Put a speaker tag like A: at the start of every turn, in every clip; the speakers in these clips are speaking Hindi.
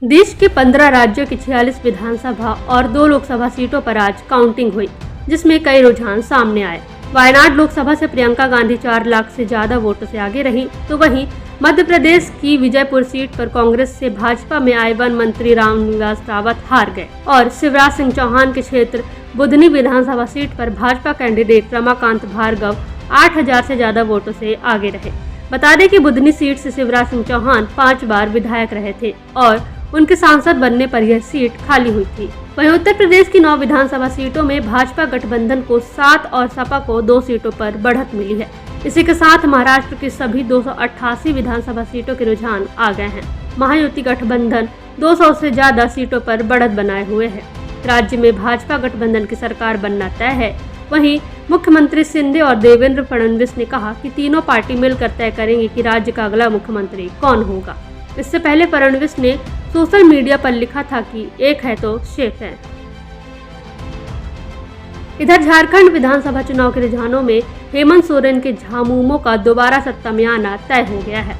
A: देश के 15 राज्यों की 46 विधानसभा और 2 लोकसभा सीटों पर आज काउंटिंग हुई, जिसमें कई रुझान सामने आए। वायनाड लोकसभा से प्रियंका गांधी 4 लाख से ज्यादा वोटों से आगे रही, तो वहीं मध्य प्रदेश की विजयपुर सीट पर कांग्रेस से भाजपा में आए वन मंत्री रामनिवास रावत हार गए और शिवराज सिंह चौहान के क्षेत्र बुधनी विधानसभा सीट पर भाजपा कैंडिडेट रमाकांत भार्गव 8000 से ज्यादा वोटों से आगे रहे। बता दें कि बुधनी सीट से शिवराज सिंह चौहान 5 बार विधायक रहे थे और उनके सांसद बनने पर यह सीट खाली हुई थी। वहीं उत्तर प्रदेश की 9 विधानसभा सीटों में भाजपा गठबंधन को 7 और सपा को 2 सीटों पर बढ़त मिली है। इसी के साथ महाराष्ट्र की सभी 288 विधानसभा सीटों के रुझान आ गए हैं। महायुति गठबंधन 200 से ज्यादा सीटों पर बढ़त बनाए हुए है। राज्य में भाजपा गठबंधन की सरकार बनना तय है। वहीं मुख्यमंत्री शिंदे और देवेंद्र फडणवीस ने कहा कि तीनों पार्टी मिलकर तय करेंगे कि राज्य का अगला मुख्यमंत्री कौन होगा। इससे पहले फडणवीस ने सोशल मीडिया पर लिखा था कि एक है तो शेफ है। इधर झारखंड विधानसभा चुनाव के रुझानों में हेमंत सोरेन के झामुमो का दोबारा सत्ता में आना तय हो गया है।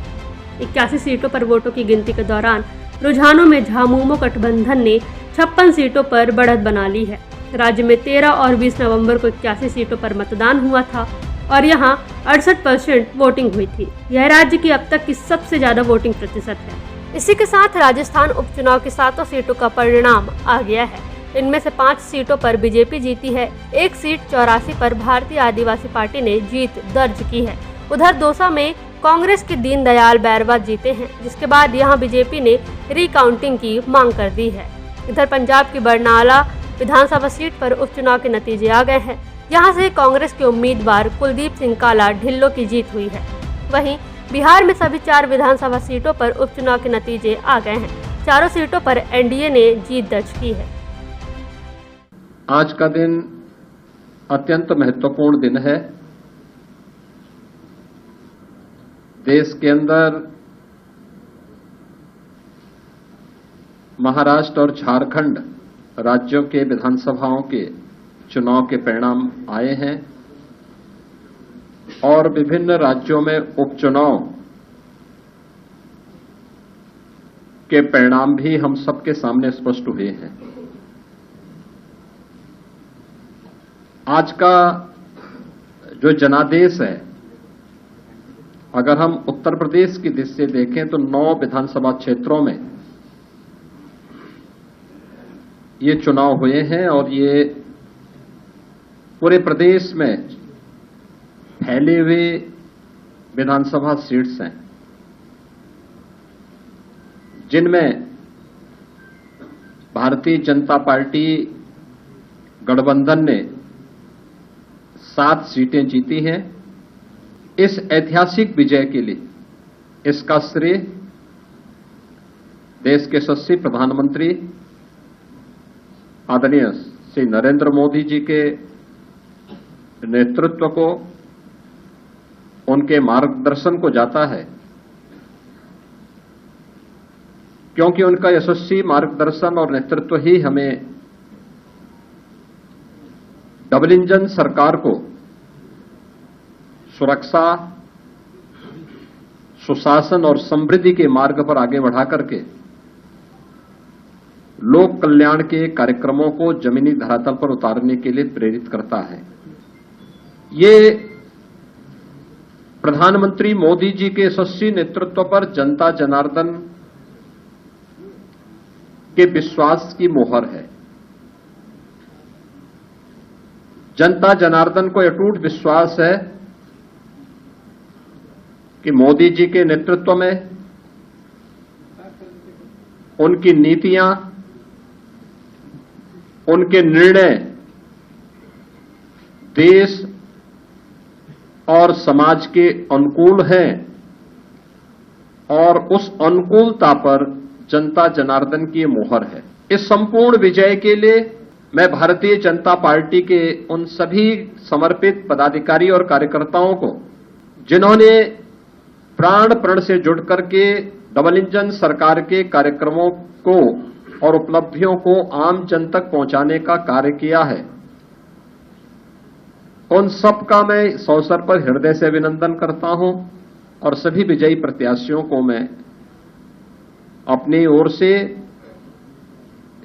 A: 81 सीटों पर वोटों की गिनती के दौरान रुझानों में झामुमो गठबंधन ने 56 सीटों पर बढ़त बना ली है। राज्य में 13 और 20 नवंबर को 81 सीटों पर मतदान हुआ था और यहां 68% वोटिंग हुई थी। यह राज्य की अब तक की सबसे ज्यादा वोटिंग प्रतिशत है। इसी के साथ राजस्थान उपचुनाव की 7 सीटों का परिणाम आ गया है। इनमें से 5 सीटों पर बीजेपी जीती है। 1 सीट 84 पर भारतीय आदिवासी पार्टी ने जीत दर्ज की है। उधर दौसा में कांग्रेस के दीनदयाल बैरवा जीते हैं, जिसके बाद यहां बीजेपी ने रिकाउंटिंग की मांग कर दी है। इधर पंजाब की बरनाला विधानसभा सीट पर उपचुनाव के नतीजे आ गए हैं। यहां से कांग्रेस के उम्मीदवार कुलदीप सिंह काला ढिल्लो की जीत हुई है। वहीं बिहार में सभी 4 विधानसभा सीटों पर उपचुनाव के नतीजे आ गए हैं। चारों सीटों पर एनडीए ने जीत दर्ज की है।
B: आज का दिन अत्यंत महत्वपूर्ण दिन है। देश के अंदर महाराष्ट्र और झारखंड राज्यों के विधानसभाओं के चुनाव के परिणाम आए हैं और विभिन्न राज्यों में उपचुनाव के परिणाम भी हम सबके सामने स्पष्ट हुए हैं। आज का जो जनादेश है, अगर हम उत्तर प्रदेश की दृष्टि से देखें तो 9 विधानसभा क्षेत्रों में ये चुनाव हुए हैं और ये पूरे प्रदेश में फैले हुए विधानसभा सीट्स हैं, जिनमें भारतीय जनता पार्टी गठबंधन ने 7 सीटें जीती हैं। इस ऐतिहासिक विजय के लिए इसका श्रेय देश के यशस्वी प्रधानमंत्री आदरणीय श्री नरेंद्र मोदी जी के नेतृत्व को, उनके मार्गदर्शन को जाता है, क्योंकि उनका यशस्वी मार्गदर्शन और नेतृत्व ही हमें डबल इंजन सरकार को सुरक्षा, सुशासन और समृद्धि के मार्ग पर आगे बढ़ा करके लोक कल्याण के कार्यक्रमों को जमीनी धरातल पर उतारने के लिए प्रेरित करता है। ये प्रधानमंत्री मोदी जी के यशस्वी नेतृत्व पर जनता जनार्दन के विश्वास की मोहर है। जनता जनार्दन को अटूट विश्वास है कि मोदी जी के नेतृत्व में उनकी नीतियां, उनके निर्णय देश और समाज के अनुकूल हैं और उस अनुकूलता पर जनता जनार्दन की मोहर है। इस संपूर्ण विजय के लिए मैं भारतीय जनता पार्टी के उन सभी समर्पित पदाधिकारी और कार्यकर्ताओं को, जिन्होंने प्राण प्रण से जुड़ करके डबल इंजन सरकार के कार्यक्रमों को और उपलब्धियों को आम जन तक पहुंचाने का कार्य किया है, उन सब का मैं इस अवसर पर हृदय से अभिनंदन करता हूं और सभी विजयी प्रत्याशियों को मैं अपनी ओर से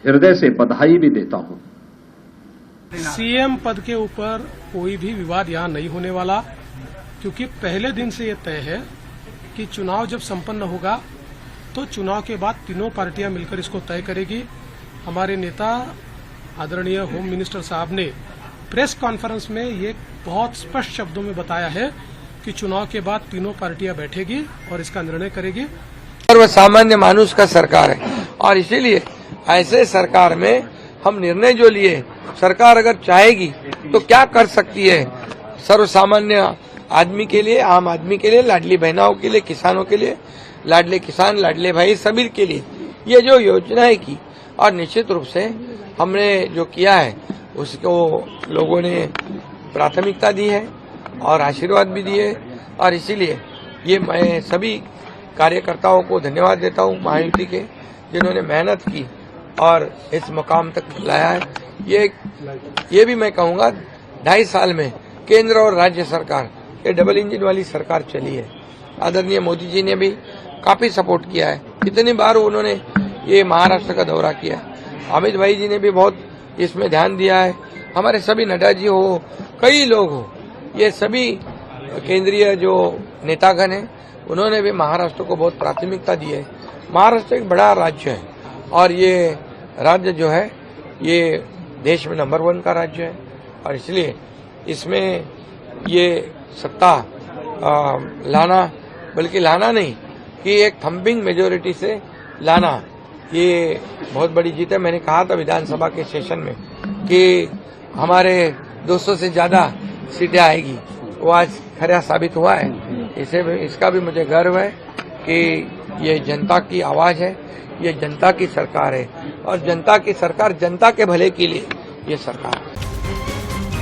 B: हृदय से बधाई भी देता हूं।
C: सीएम पद के ऊपर कोई भी विवाद यहाँ नहीं होने वाला, क्योंकि पहले दिन से ये तय है कि चुनाव जब संपन्न होगा तो चुनाव के बाद तीनों पार्टियां मिलकर इसको तय करेगी। हमारे नेता आदरणीय होम मिनिस्टर साहब ने प्रेस कॉन्फ्रेंस में ये बहुत स्पष्ट शब्दों में बताया है कि चुनाव के बाद तीनों पार्टियां बैठेगी और इसका निर्णय करेगी।
D: सर्वसामान्य मानुष का सरकार है और इसीलिए ऐसे सरकार में हम निर्णय जो लिए, सरकार अगर चाहेगी तो क्या कर सकती है सर्वसामान्य आदमी के लिए, आम आदमी के लिए, लाडली बहनाओं के लिए, किसानों के लिए, लाडले किसान, लाडले भाई सभी के लिए ये जो योजनाएं की, और निश्चित रूप से हमने जो किया है उसको लोगों ने प्राथमिकता दी है और आशीर्वाद भी दिए, और इसीलिए ये मैं सभी कार्यकर्ताओं को धन्यवाद देता हूं महायुति के, जिन्होंने मेहनत की और इस मुकाम तक लाया है। ये भी मैं कहूंगा 2.5 साल में केंद्र और राज्य सरकार ये डबल इंजन वाली सरकार चली है। आदरणीय मोदी जी ने भी काफी सपोर्ट किया है, कितनी बार उन्होंने ये महाराष्ट्र का दौरा किया। अमित भाई जी ने भी बहुत इसमें ध्यान दिया है। हमारे सभी नड्डा जी हो, कई लोग हो, ये सभी केंद्रीय जो नेतागण हैं उन्होंने भी महाराष्ट्र को बहुत प्राथमिकता दी है। महाराष्ट्र एक बड़ा राज्य है और ये राज्य जो है ये देश में नंबर 1 का राज्य है, और इसलिए इसमें ये सत्ता लाना, बल्कि लाना नहीं कि एक थम्पिंग मेजोरिटी से लाना, ये बहुत बड़ी जीत है। मैंने कहा था विधानसभा के सेशन में कि हमारे 200 से ज्यादा सीटें आएगी, वो आज खरा साबित हुआ है। इसका भी मुझे गर्व है कि ये जनता की आवाज है, ये जनता की सरकार है, और जनता की सरकार जनता के भले के लिए ये सरकार है।